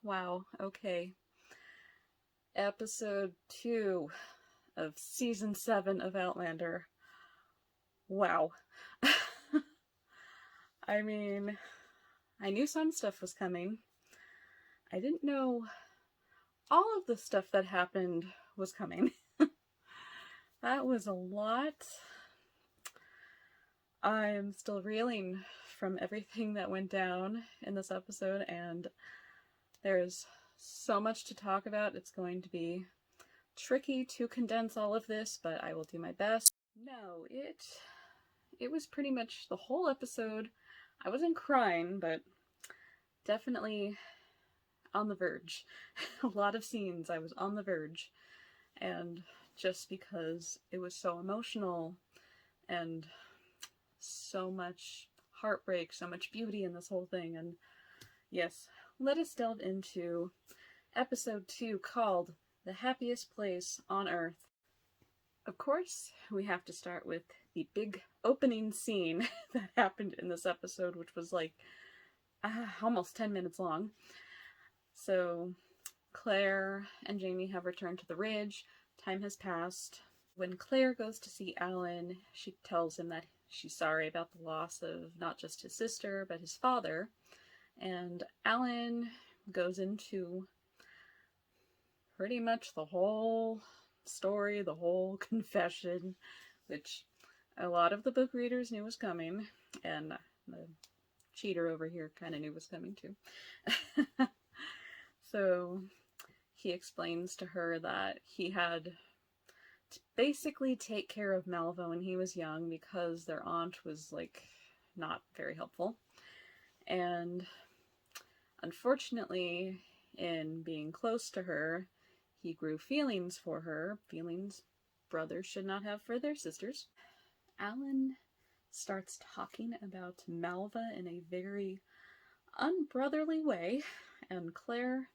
Wow, okay. Episode 2 of Season 7 of Outlander. Wow. I mean, I knew some stuff was coming. I didn't know all of the stuff that happened was coming. That was a lot. I'm still reeling from everything that went down in this episode, and there's so much to talk about. It's going to be tricky to condense all of this, but I will do my best. No, it was pretty much the whole episode. I wasn't crying, but definitely on the verge. A lot of scenes I was on the verge, and just because it was so emotional and so much heartbreak, so much beauty in this whole thing. And yes, let us delve into episode 2 called The Happiest Place on Earth. Of course, we have to start with the big opening scene that happened in this episode, which was like almost 10 minutes long. So Claire and Jamie have returned to the ridge. Time has passed. When Claire goes to see Alan, she tells him that she's sorry about the loss of not just his sister, but his father. And Alan goes into pretty much the whole story, the whole confession, which a lot of the book readers knew was coming, and the cheater over here kind of knew was coming too. So he explains to her that he had to basically take care of Malva when he was young because their aunt was like not very helpful, and unfortunately, in being close to her, he grew feelings for her, feelings brothers should not have for their sisters. Alan starts talking about Malva in a very unbrotherly way, and Claire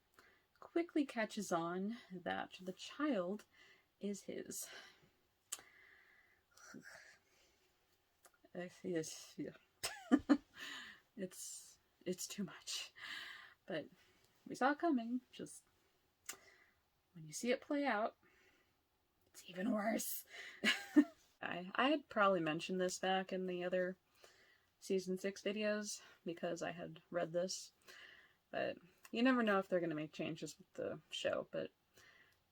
quickly catches on that the child is his. It's too much, but we saw it coming. Just when you see it play out, it's even worse. I had probably mentioned this back in the other season 6 videos because I had read this, but you never know if they're going to make changes with the show, but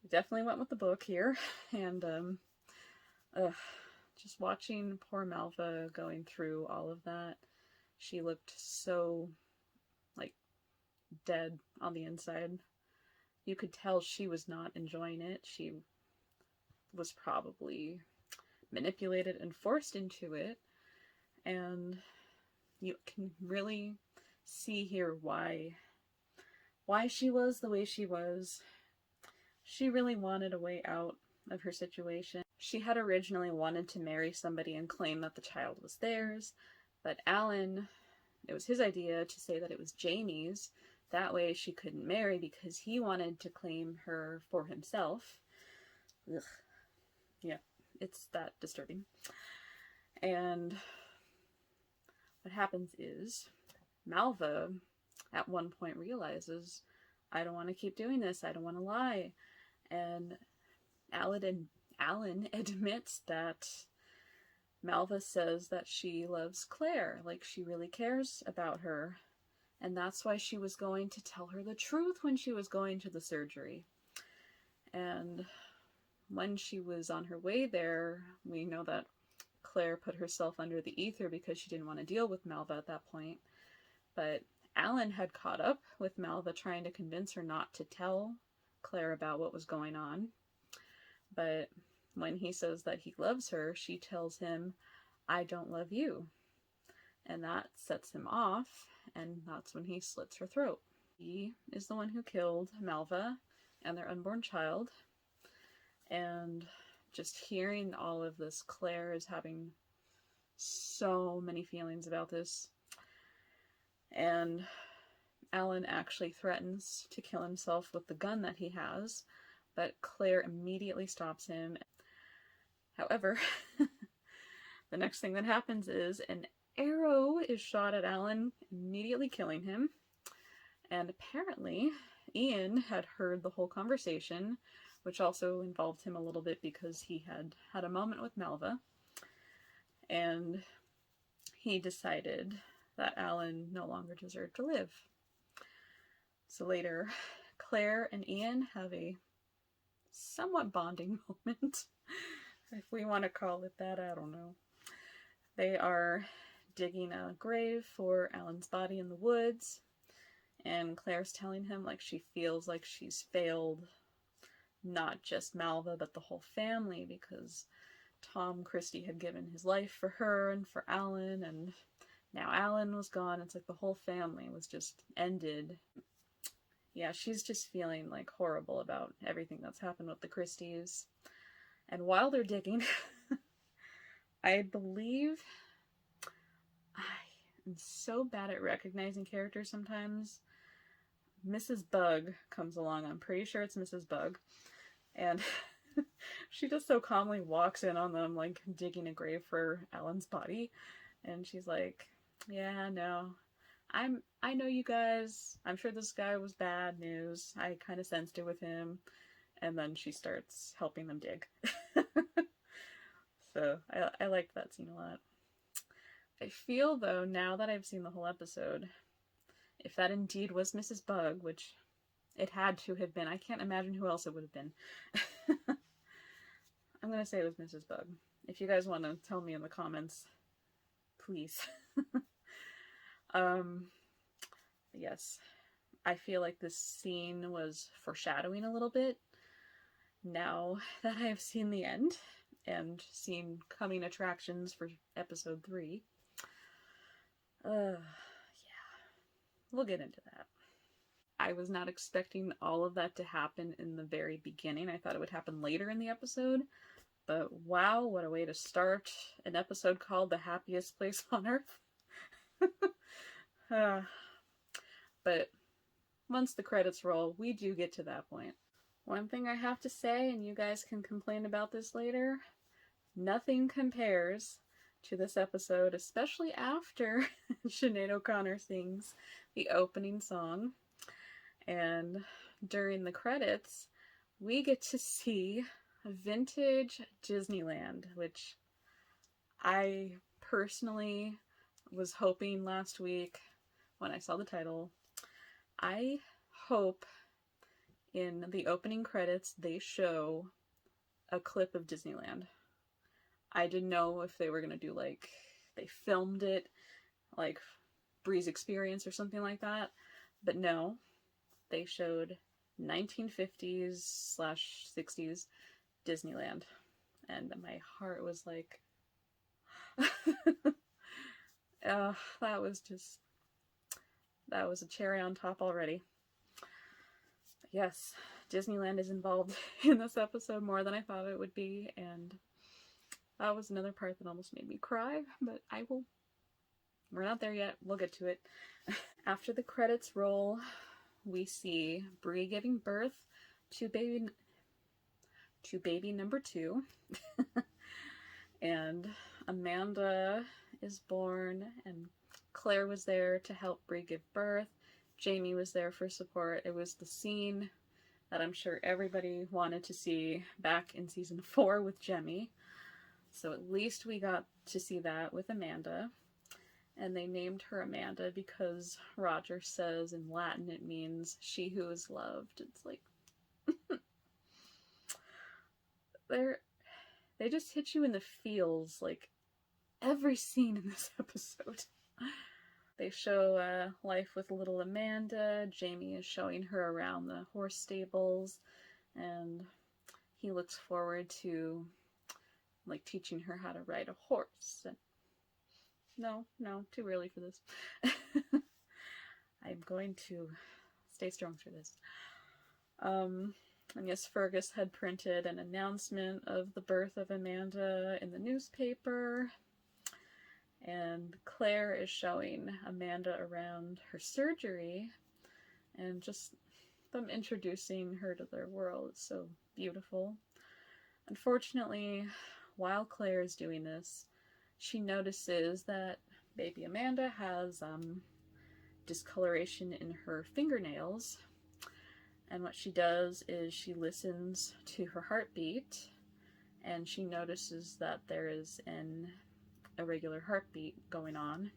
we definitely went with the book here, and just watching poor Malva going through all of that, she looked so, like, dead on the inside. You could tell she was not enjoying it. She was probably manipulated and forced into it, and you can really see here why she was the way she was. She really wanted a way out of her situation. She had originally wanted to marry somebody and claim that the child was theirs, but Alan, it was his idea to say that it was Jamie's. That way she couldn't marry because he wanted to claim her for himself. Ugh. Yeah, it's that disturbing. And what happens is Malva at one point realizes, I don't want to keep doing this, I don't want to lie. And Alan admits that Malva says that she loves Claire, like she really cares about her, and that's why she was going to tell her the truth when she was going to the surgery. And when she was on her way there, we know that Claire put herself under the ether because she didn't want to deal with Malva at that point. But Alan had caught up with Malva, trying to convince her not to tell Claire about what was going on. But when he says that he loves her, she tells him, I don't love you. And that sets him off, and that's when he slits her throat. He is the one who killed Malva and their unborn child. And just hearing all of this, Claire is having so many feelings about this. And Alan actually threatens to kill himself with the gun that he has, but Claire immediately stops him. However, the next thing that happens is an arrow is shot at Alan, immediately killing him. And apparently, Ian had heard the whole conversation, which also involved him a little bit because he had had a moment with Malva. And he decided that Alan no longer deserved to live. So later, Claire and Ian have a somewhat bonding moment, if we want to call it that, I don't know. They are digging a grave for Alan's body in the woods, and Claire's telling him like she feels like she's failed not just Malva but the whole family, because Tom Christie had given his life for her and for Alan, and now Alan was gone. It's like the whole family was just ended. Yeah, she's just feeling like horrible about everything that's happened with the Christies. And while they're digging, I believe I am so bad at recognizing characters sometimes. Mrs. Bug comes along. I'm pretty sure it's Mrs. Bug. And she just so calmly walks in on them, like digging a grave for Alan's body. And she's like, yeah, no, I know you guys. I'm sure this guy was bad news. I kind of sensed it with him. And then she starts helping them dig. So I liked that scene a lot. I feel, though, now that I've seen the whole episode, if that indeed was Mrs. Bug, which it had to have been, I can't imagine who else it would have been. I'm going to say it was Mrs. Bug. If you guys want to tell me in the comments, please. Yes, I feel like this scene was foreshadowing a little bit. Now that I have seen the end and seen coming attractions for episode 3, yeah, we'll get into that. I was not expecting all of that to happen in the very beginning. I thought it would happen later in the episode, but wow, what a way to start an episode called The Happiest Place on Earth. But once the credits roll, we do get to that point. One thing I have to say, and you guys can complain about this later, nothing compares to this episode, especially after Sinead O'Connor sings the opening song. And during the credits, we get to see vintage Disneyland, which I personally was hoping last week when I saw the title. I hope in the opening credits they show a clip of Disneyland. I didn't know if they were going to do like, they filmed it, like Bree's Experience or something like that, but no, they showed 1950s/60s Disneyland, and my heart was like, that was a cherry on top already. Yes, Disneyland is involved in this episode more than I thought it would be, and that was another part that almost made me cry, but we're not there yet, we'll get to it. After the credits roll, we see Bree giving birth to baby number 2, and Amanda is born, and Claire was there to help Bree give birth. Jamie was there for support. It was the scene that I'm sure everybody wanted to see back in season 4 with Jemmy. So at least we got to see that with Amanda. And they named her Amanda because Roger says in Latin it means she who is loved. It's like, they just hit you in the feels, like every scene in this episode. They show life with little Amanda. Jamie is showing her around the horse stables, and he looks forward to like teaching her how to ride a horse. And no, too early for this. I'm going to stay strong through this. And yes, Fergus had printed an announcement of the birth of Amanda in the newspaper. And Claire is showing Amanda around her surgery, and just them introducing her to their world. It's so beautiful. Unfortunately, while Claire is doing this, she notices that baby Amanda has discoloration in her fingernails. And what she does is she listens to her heartbeat, and she notices that there is an irregular heartbeat going on.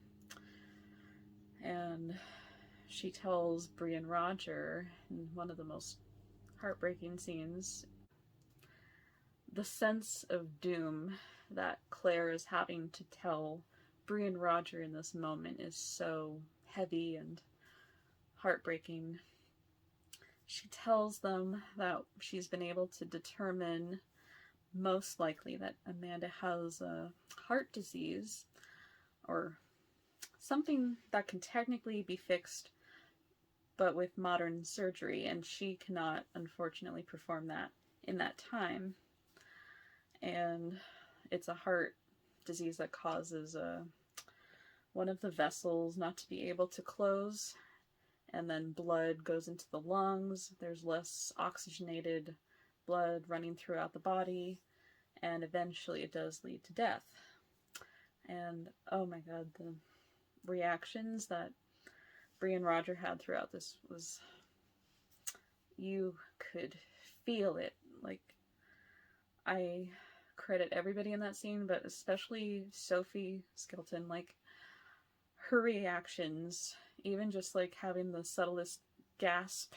And she tells Bree and Roger, in one of the most heartbreaking scenes, the sense of doom that Claire is having to tell Bree and Roger in this moment is so heavy and heartbreaking. She tells them that she's been able to determine most likely that Amanda has a heart disease, or something that can technically be fixed but with modern surgery, and she cannot unfortunately perform that in that time. And it's a heart disease that causes one of the vessels not to be able to close, and then blood goes into the lungs. There's less oxygenated blood running throughout the body, and eventually it does lead to death. And oh my god, the reactions that Bree and Roger had throughout this was, you could feel it. Like, I credit everybody in that scene, but especially Sophie Skeleton, like, her reactions, even just like having the subtlest gasp,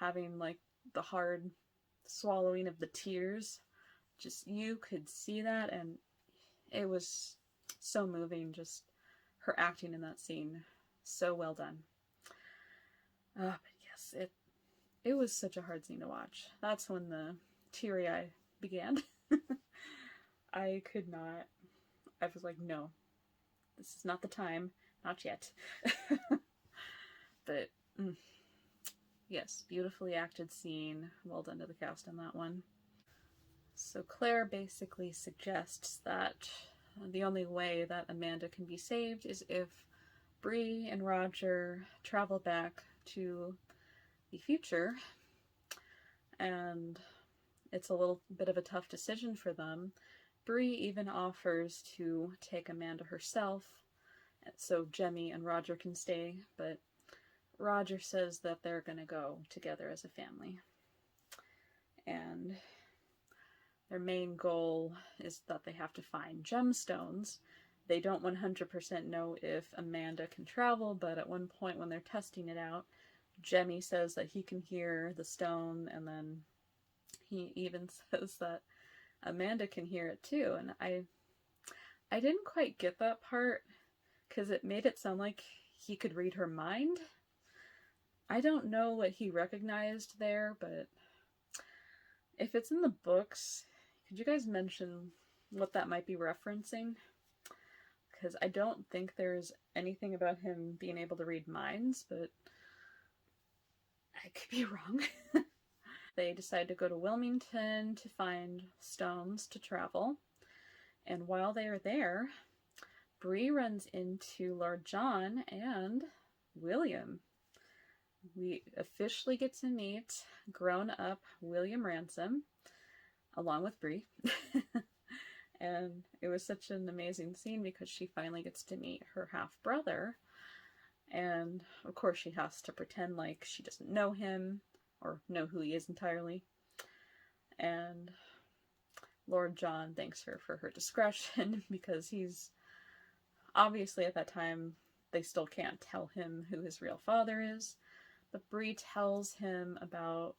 having like the hard swallowing of the tears, just, you could see that, and it was so moving, just her acting in that scene. So well done. But yes, it was such a hard scene to watch. That's when the teary eye began. I could not. I was like, no, this is not the time. Not yet. But yes, beautifully acted scene. Well done to the cast on that one. So Claire basically suggests that the only way that Amanda can be saved is if Bree and Roger travel back to the future, and it's a little bit of a tough decision for them. Bree even offers to take Amanda herself, so Jemmy and Roger can stay, but Roger says that they're gonna go together as a family. And their main goal is that they have to find gemstones. They don't 100% know if Amanda can travel, but at one point when they're testing it out, Jemmy says that he can hear the stone, and then he even says that Amanda can hear it too. And I didn't quite get that part, because it made it sound like he could read her mind. I don't know what he recognized there, but if it's in the books, could you guys mention what that might be referencing? Because I don't think there's anything about him being able to read minds, but I could be wrong. They decide to go to Wilmington to find stones to travel, and while they are there, Bree runs into Lord John and William. We officially get to meet grown-up William Ransom, along with Bree. And it was such an amazing scene because she finally gets to meet her half-brother. And of course she has to pretend like she doesn't know him or know who he is entirely. And Lord John thanks her for her discretion because he's obviously, at that time, they still can't tell him who his real father is. But Bree tells him about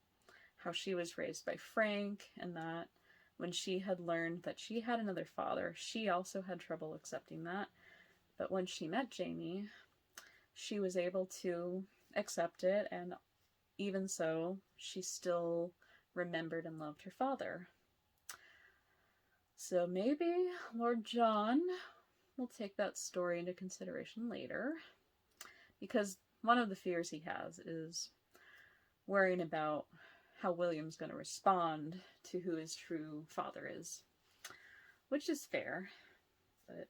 how she was raised by Frank, and that when she had learned that she had another father, she also had trouble accepting that. But when she met Jamie, she was able to accept it, and even so, she still remembered and loved her father. So maybe Lord John will take that story into consideration later, because one of the fears he has is worrying about how William's going to respond to who his true father is, which is fair, but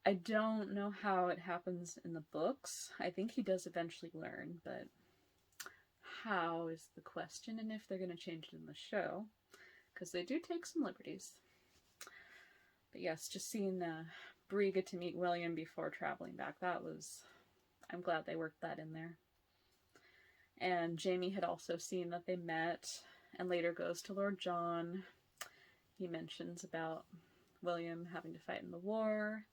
I don't know how it happens in the books. I think he does eventually learn, but how is the question, and if they're going to change it in the show, because they do take some liberties. But yes, just seeing Bree get to meet William before traveling back, that was, I'm glad they worked that in there. And Jamie had also seen that they met, and later goes to Lord John. He mentions about William having to fight in the war,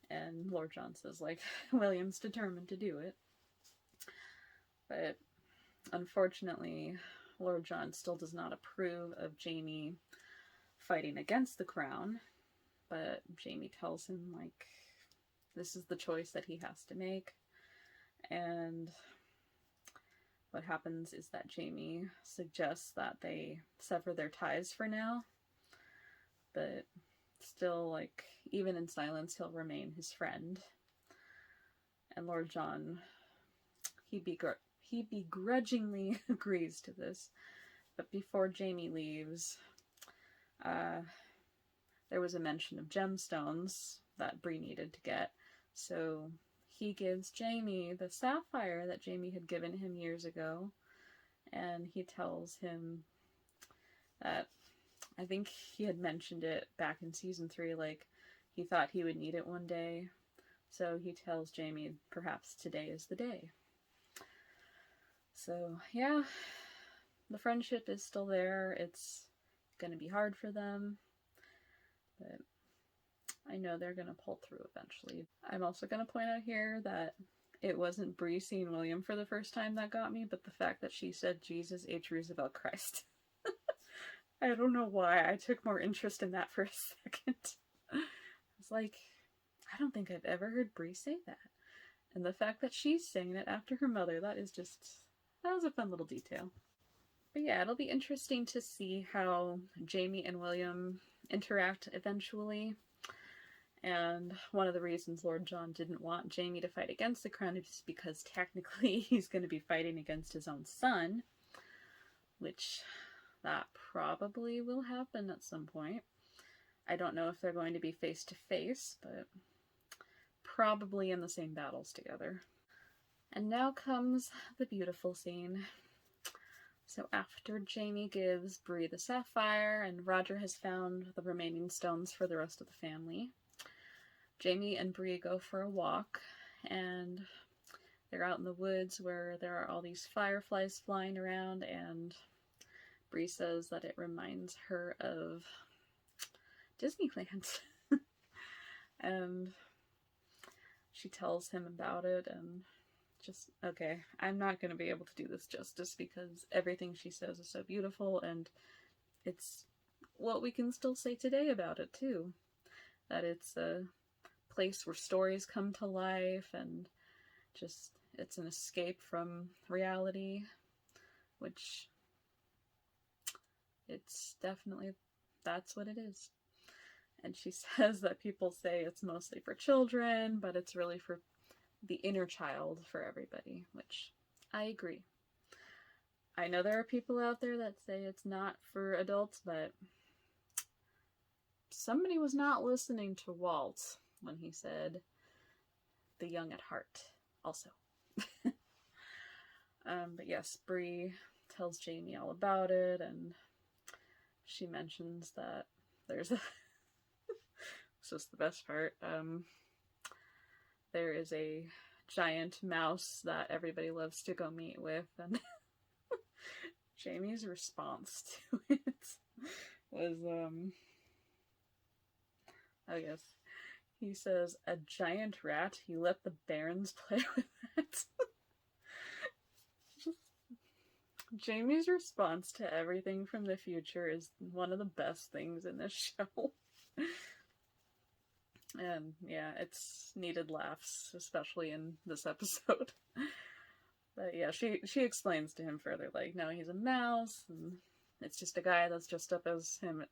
and Lord John says, like, William's determined to do it. But unfortunately, Lord John still does not approve of Jamie fighting against the crown, but Jamie tells him, like, this is the choice that he has to make. And what happens is that Jamie suggests that they sever their ties for now, but still, like, even in silence, he'll remain his friend. And Lord John, he begrudgingly agrees to this. But before Jamie leaves, there was a mention of gemstones that Bree needed to get. So he gives Jamie the sapphire that Jamie had given him years ago. And he tells him that, I think he had mentioned it back in season 3, like, he thought he would need it one day. So he tells Jamie perhaps today is the day. So, yeah, the friendship is still there. It's going to be hard for them, but I know they're going to pull through eventually. I'm also going to point out here that it wasn't Bree seeing William for the first time that got me, but the fact that she said Jesus H. Roosevelt Christ. I don't know why. I took more interest in that for a second. I was like, I don't think I've ever heard Bree say that. And the fact that she's saying it after her mother, that was a fun little detail. But yeah, it'll be interesting to see how Jamie and William interact eventually. And one of the reasons Lord John didn't want Jamie to fight against the crown is because technically he's going to be fighting against his own son, which that probably will happen at some point. I don't know if they're going to be face to face, but probably in the same battles together. And now comes the beautiful scene. So after Jamie gives Bree the sapphire and Roger has found the remaining stones for the rest of the family, Jamie and Bree go for a walk, and they're out in the woods where there are all these fireflies flying around, and Bree says that it reminds her of Disneyland. And she tells him about it, and just, okay, I'm not going to be able to do this justice because everything she says is so beautiful, and it's what we can still say today about it too. That it's a place where stories come to life, and just, it's an escape from reality, which it's definitely, that's what it is. And she says that people say it's mostly for children, but it's really for the inner child, for everybody, which I agree. I know there are people out there that say it's not for adults, but somebody was not listening to Walt when he said the young at heart also. But yes, Bree tells Jamie all about it, and she mentions that there's a this is the best part. There is a giant mouse that everybody loves to go meet with, and Jamie's response to it was, I guess, he says, a giant rat, you let the barons play with that? Jamie's response to everything from the future is one of the best things in this show. And yeah, it's needed laughs, especially in this episode. But yeah, she explains to him further, like, no, he's a mouse, and it's just a guy that's dressed up as him.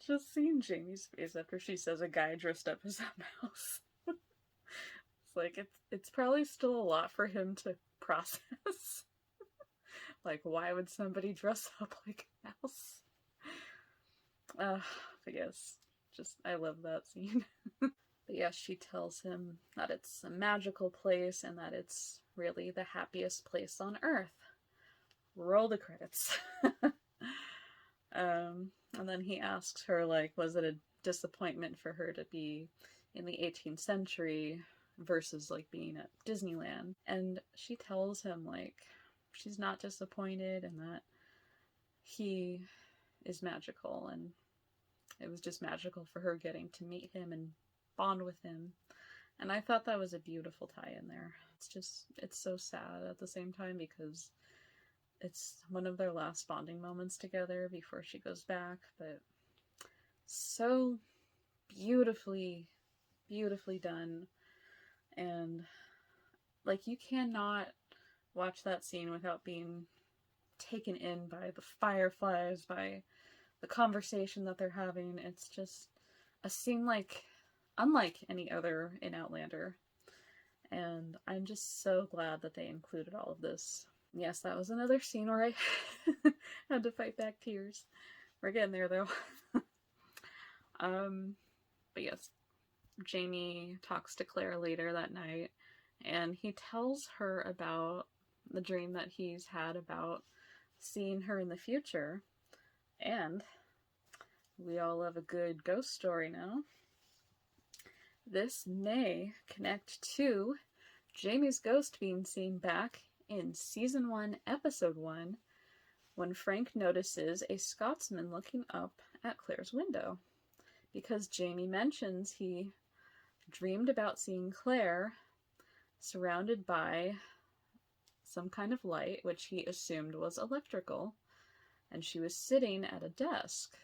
Just seeing Jamie's face after she says a guy dressed up as a mouse. It's like, it's probably still a lot for him to process. Like, why would somebody dress up like a mouse? But yes, just, I love that scene. But yes, she tells him that it's a magical place and that it's really the happiest place on Earth. Roll the credits. And then he asks her, like, was it a disappointment for her to be in the 18th century versus like being at Disneyland. And she tells him like she's not disappointed and that he is magical, and it was just magical for her getting to meet him and bond with him. And I thought that was a beautiful tie in there. It's so sad at the same time because it's one of their last bonding moments together before she goes back, but so beautifully, beautifully done. And like, you cannot watch that scene without being taken in by the fireflies, by the conversation that they're having. It's just a scene like unlike any other in Outlander, and I'm just so glad that they included all of this. Yes, that was another scene where I had to fight back tears. We're getting there though. But yes, Jamie talks to Claire later that night, and he tells her about the dream that he's had about seeing her in the future. And we all love a good ghost story now. This may connect to Jamie's ghost being seen back in Season 1, Episode 1, when Frank notices a Scotsman looking up at Claire's window. Because Jamie mentions he dreamed about seeing Claire surrounded by some kind of light, which he assumed was electrical, and she was sitting at a desk,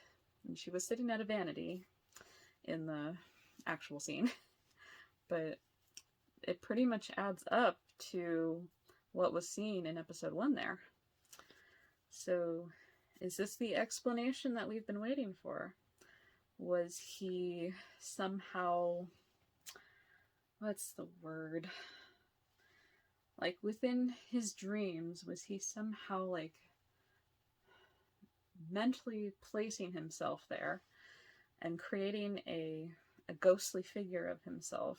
and she was sitting at a vanity in the actual scene. But it pretty much adds up to what was seen in Episode 1 there. So, is this the explanation that we've been waiting for? Was he somehow, what's the word? Like, within his dreams, was he somehow, like, mentally placing himself there and creating a ghostly figure of himself?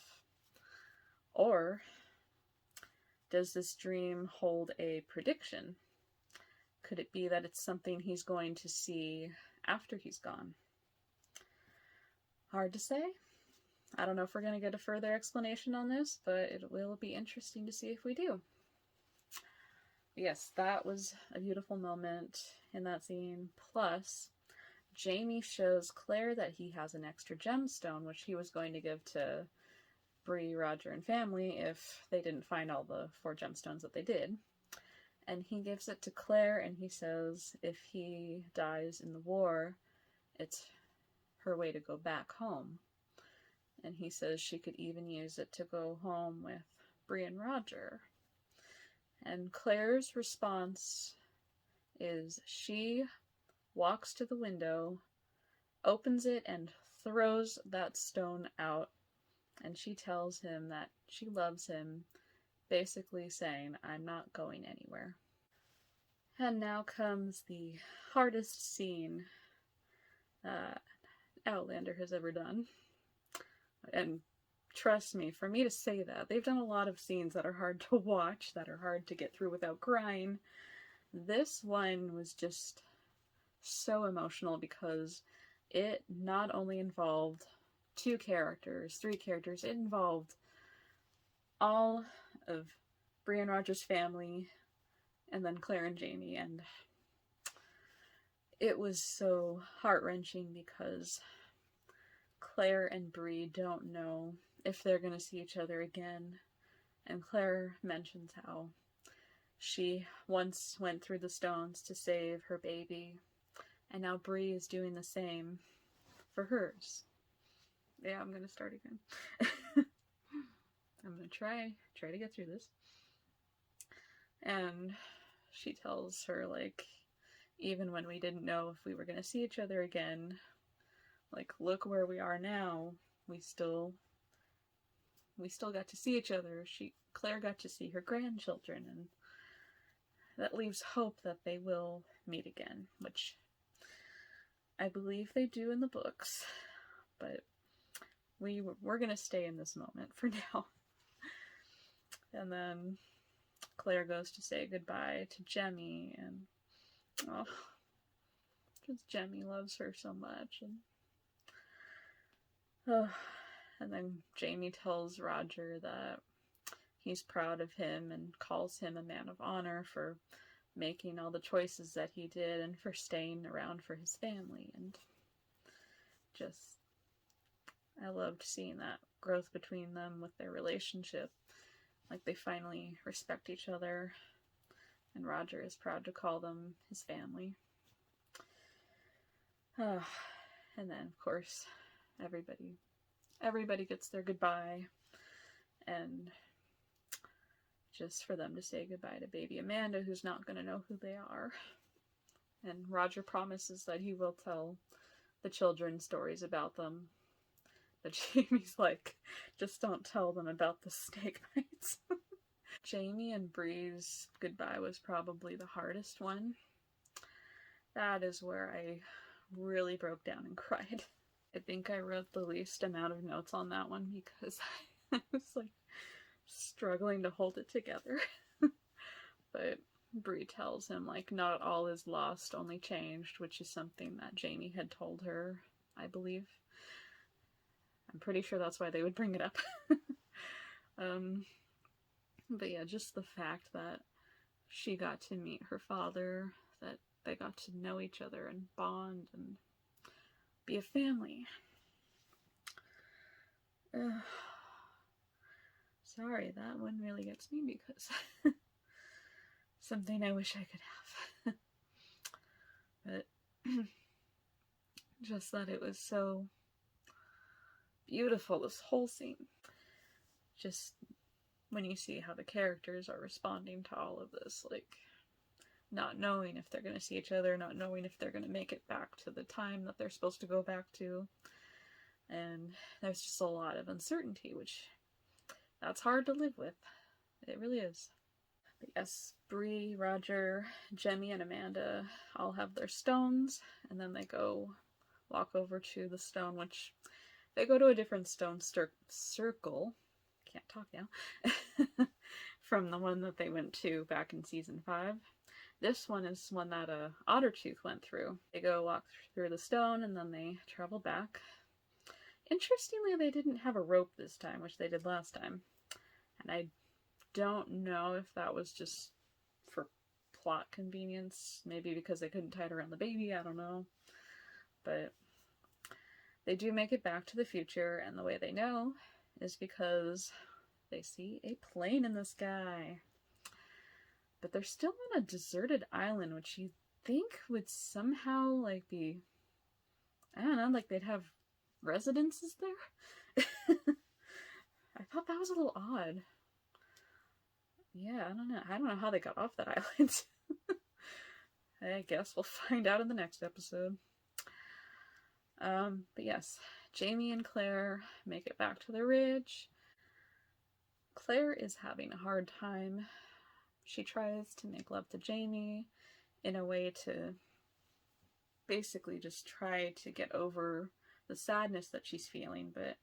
Or does this dream hold a prediction? Could it be that it's something he's going to see after he's gone? Hard to say. I don't know if we're going to get a further explanation on this, but it will be interesting to see if we do. Yes, that was a beautiful moment in that scene. Plus, Jamie shows Claire that he has an extra gemstone, which he was going to give to Bree, Roger, and family if they didn't find all the 4 gemstones that they did. And he gives it to Claire, and he says if he dies in the war, it's her way to go back home. And he says she could even use it to go home with Bree and Roger. And Claire's response is she walks to the window, opens it, and throws that stone out. And she tells him that she loves him, basically saying, I'm not going anywhere. And now comes the hardest scene Outlander has ever done. And trust me, for me to say that, they've done a lot of scenes that are hard to watch, that are hard to get through without crying. This one was just so emotional because it not only involved 2 characters, 3 characters, it involved all of Bree and Roger's family, and then Claire and Jamie, and it was so heart-wrenching because Claire and Bree don't know if they're going to see each other again. And Claire mentions how she once went through the stones to save her baby, and now Bree is doing the same for hers. Yeah, I'm going to start again. I'm going to try to get through this. And she tells her, like, even when we didn't know if we were going to see each other again, like, look where we are now. We still got to see each other. Claire got to see her grandchildren, and that leaves hope that they will meet again, which I believe they do in the books, but we're gonna stay in this moment for now. And then Claire goes to say goodbye to Jemmy, and because Jemmy loves her so much, and And then Jamie tells Roger that he's proud of him and calls him a man of honor for making all the choices that he did and for staying around for his family. And just, I loved seeing that growth between them with their relationship. Like, they finally respect each other, and Roger is proud to call them his family. And then, of course, everybody gets their goodbye, and just for them to say goodbye to baby Amanda, who's not going to know who they are. And Roger promises that he will tell the children stories about them. But Jamie's like, just don't tell them about the snake bites. Jamie and Bree's goodbye was probably the hardest one. That is where I really broke down and cried. I think I wrote the least amount of notes on that one because I was like struggling to hold it together. But Bree tells him, like, not all is lost, only changed, which is something that Jamie had told her, I believe. I'm pretty sure that's why they would bring it up. But yeah, just the fact that she got to meet her father, that they got to know each other and bond and be a family. Sorry, that one really gets me because something I wish I could have. But just that it was so beautiful, this whole scene. Just when you see how the characters are responding to all of this, like, not knowing if they're going to see each other, not knowing if they're going to make it back to the time that they're supposed to go back to. And there's just a lot of uncertainty, which that's hard to live with. It really is. But yes, Bree, Roger, Jemmy, and Amanda all have their stones, and then they go walk over to the stone, which they go to a different stone circle. Can't talk now. From the one that they went to back in season 5. This one is one that Ottertooth went through. They go walk through the stone and then they travel back. Interestingly, they didn't have a rope this time, which they did last time. And I don't know if that was just for plot convenience. Maybe because they couldn't tie it around the baby, I don't know. But they do make it back to the future, and the way they know is because they see a plane in the sky. But they're still on a deserted island, which you think would somehow, like, be, I don't know, like they'd have residences there? I thought that was a little odd. Yeah, I don't know how they got off that island. I guess we'll find out in the next episode. But yes, Jamie and Claire make it back to the ridge. Claire is having a hard time. She tries to make love to Jamie in a way to basically just try to get over the sadness that she's feeling, but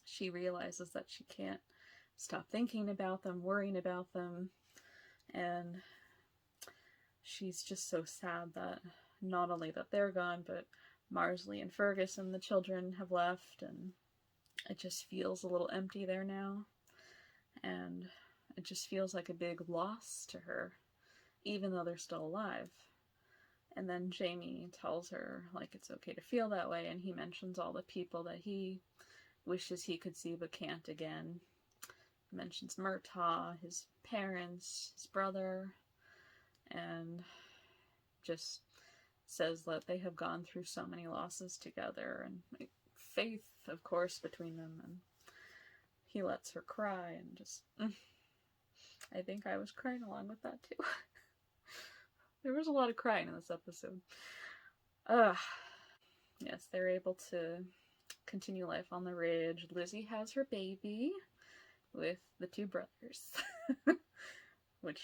she realizes that she can't stop thinking about them, worrying about them, and she's just so sad that not only that they're gone, but Marsley and Fergus and the children have left, and it just feels a little empty there now, and it just feels like a big loss to her, even though they're still alive. And then Jamie tells her, like, it's okay to feel that way, and he mentions all the people that he wishes he could see but can't again. He mentions Murtaugh, his parents, his brother, and just says that they have gone through so many losses together, and like, faith, of course, between them, and he lets her cry, and just, I think I was crying along with that too. There was a lot of crying in this episode. Yes, they're able to continue life on the ridge. Lizzie has her baby with the 2 brothers, which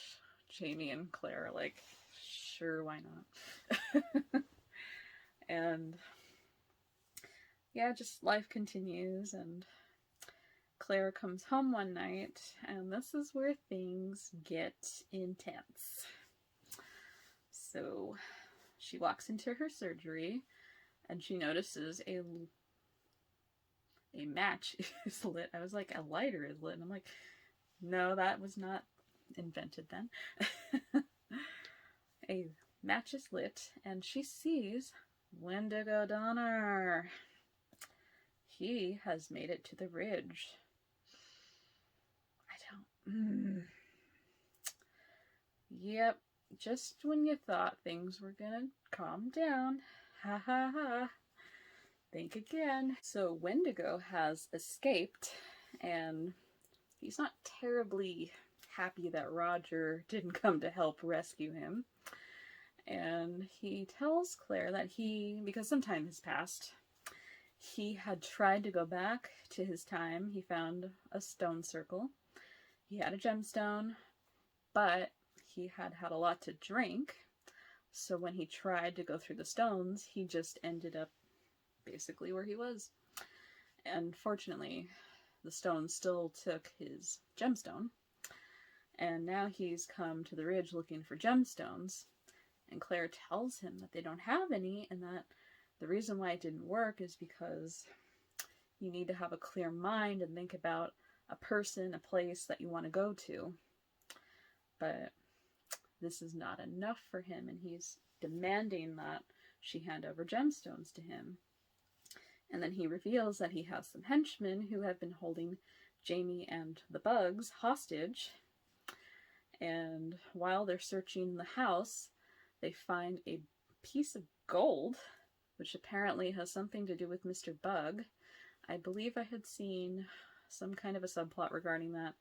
Jamie and Claire are like, sure, why not? And yeah, just life continues, and Claire comes home one night, and this is where things get intense. So she walks into her surgery, and she notices a a match is lit. I was like, a lighter is lit. And I'm like, no, that was not invented then. A match is lit, and she sees Wendigo Donner. He has made it to the ridge. Yep, just when you thought things were gonna calm down. Ha ha ha. Think again. So Wendigo has escaped, and he's not terribly happy that Roger didn't come to help rescue him. And he tells Claire that because some time has passed, he had tried to go back to his time. He found a stone circle. He had a gemstone, but he had had a lot to drink. So when he tried to go through the stones, he just ended up basically where he was. And fortunately, the stone still took his gemstone. And now he's come to the ridge looking for gemstones. And Claire tells him that they don't have any, and that the reason why it didn't work is because you need to have a clear mind and think about a person, a place that you want to go to. But this is not enough for him, and he's demanding that she hand over gemstones to him. And then he reveals that he has some henchmen who have been holding Jamie and the bugs hostage. And while they're searching the house, they find a piece of gold, which apparently has something to do with Mr. Bug. I believe I had seen some kind of a subplot regarding that.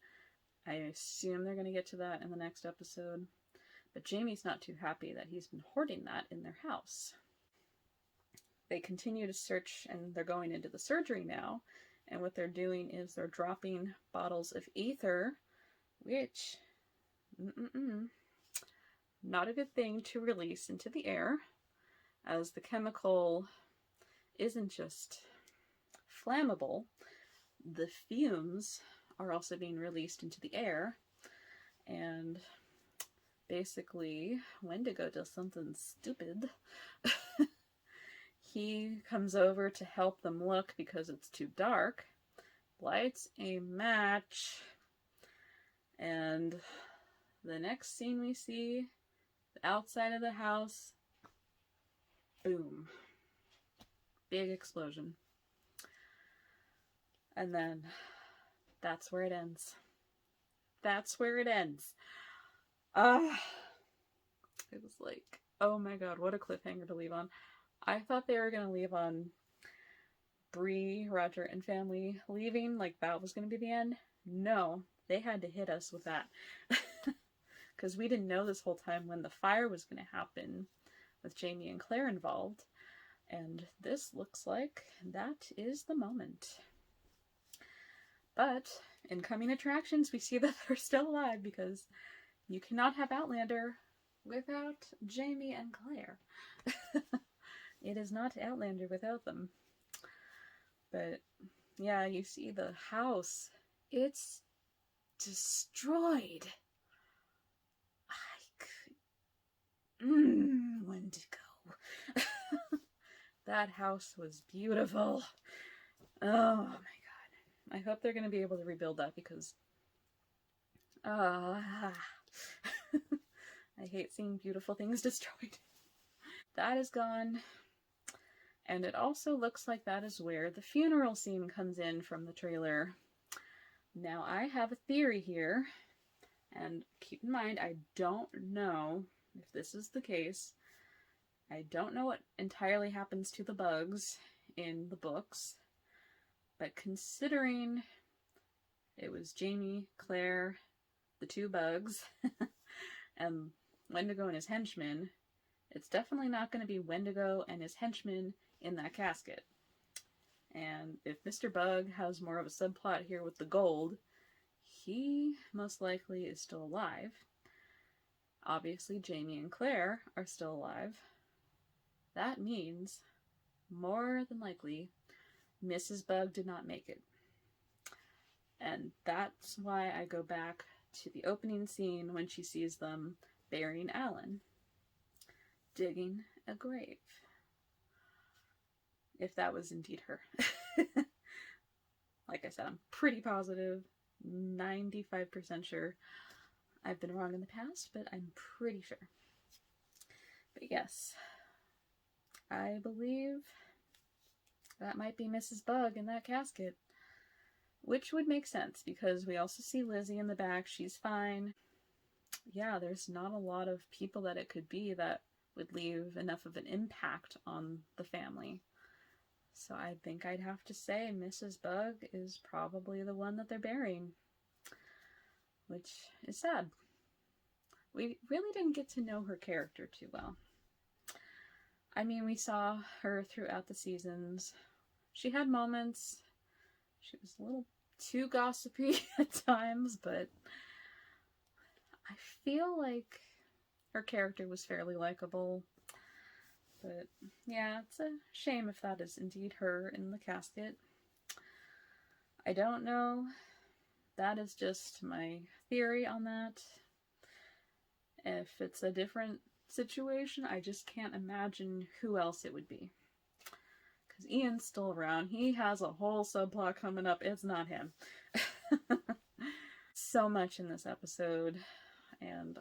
I assume they're going to get to that in the next episode. But Jamie's not too happy that he's been hoarding that in their house. They continue to search, and they're going into the surgery now. And what they're doing is they're dropping bottles of ether, which, not a good thing to release into the air, as the chemical isn't just flammable, the fumes are also being released into the air, and basically Wendigo does something stupid. He comes over to help them look because it's too dark, lights a match, and the next scene we see, the outside of the house, boom, big explosion. And then that's where it ends. That's where it ends. It was like, oh my god, what a cliffhanger to leave on. I thought they were going to leave on Bree, Roger, and family leaving, like that was going to be the end. No, they had to hit us with that. Because we didn't know this whole time when the fire was going to happen with Jamie and Claire involved. And this looks like that is the moment. But in coming attractions, we see that they're still alive because you cannot have Outlander without Jamie and Claire. It is not Outlander without them. But yeah, you see the house. It's destroyed. Wendigo. That house was beautiful. Oh my god. I hope they're going to be able to rebuild that because I hate seeing beautiful things destroyed. That is gone. And it also looks like that is where the funeral scene comes in from the trailer. Now, I have a theory here, and keep in mind, I don't know if this is the case. I don't know what entirely happens to the bugs in the books, but considering it was Jamie, Claire, the two bugs, and Wendigo and his henchmen, it's definitely not going to be Wendigo and his henchmen in that casket. And if Mr. Bug has more of a subplot here with the gold, he most likely is still alive. Obviously, Jamie and Claire are still alive. That means, more than likely, Mrs. Bug did not make it. And that's why I go back to the opening scene when she sees them burying Alan, digging a grave. If that was indeed her. Like I said, I'm pretty positive, 95% sure. I've been wrong in the past, but I'm pretty sure. But yes, I believe that might be Mrs. Bug in that casket. Which would make sense, because we also see Lizzie in the back. She's fine. Yeah, there's not a lot of people that it could be that would leave enough of an impact on the family. So I think I'd have to say Mrs. Bug is probably the one that they're burying. Which is sad. We really didn't get to know her character too well. I mean, we saw her throughout the seasons. She had moments. She was a little too gossipy at times, but I feel like her character was fairly likable. But yeah, it's a shame if that is indeed her in the casket. I don't know. That is just my theory on that. If it's a different situation, I just can't imagine who else it would be. Because Ian's still around. He has a whole subplot coming up. It's not him. So much in this episode. And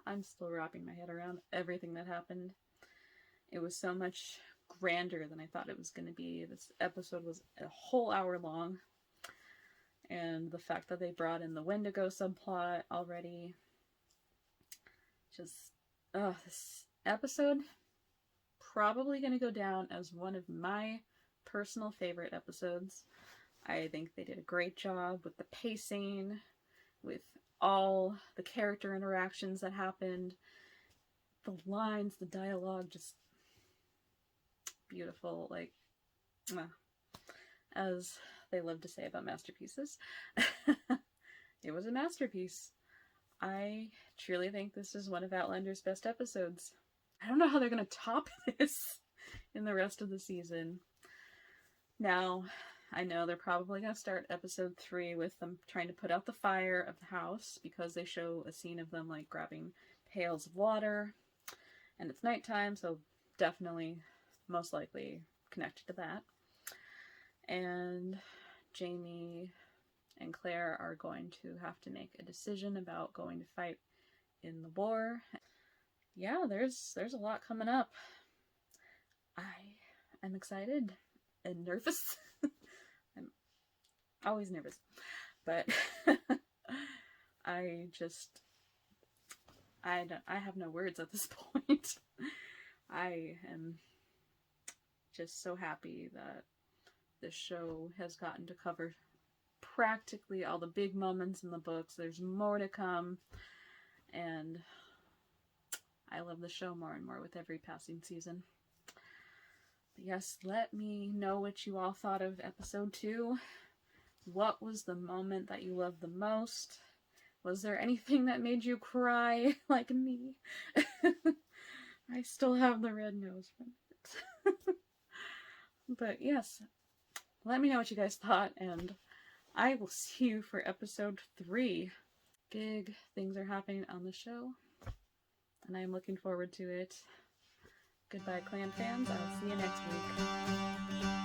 I'm still wrapping my head around everything that happened. It was so much grander than I thought it was going to be. This episode was a whole hour long. And the fact that they brought in the Wendigo subplot already. Just, this episode probably going to go down as one of my personal favorite episodes. I think they did a great job with the pacing, with all the character interactions that happened, the lines, the dialogue, just beautiful, like, as they love to say about masterpieces. It was a masterpiece. I truly think this is one of Outlander's best episodes. I don't know how they're going to top this in the rest of the season. Now, I know they're probably going to start episode 3 with them trying to put out the fire of the house, because they show a scene of them like grabbing pails of water, and it's nighttime, so definitely, most likely connected to that. And Jamie and Claire are going to have to make a decision about going to fight in the war. Yeah, there's a lot coming up. I am excited and nervous. I'm always nervous, but I have no words at this point. I am just so happy that this show has gotten to cover practically all the big moments in the books. There's more to come, and I love the show more and more with every passing season. But yes, let me know what you all thought of episode 2. What was the moment that you loved the most? Was there anything that made you cry like me? I still have the red nose from it. But yes, let me know what you guys thought, and I will see you for episode 3. Big things are happening on the show, and I'm looking forward to it. Goodbye, Clan fans. I'll see you next week.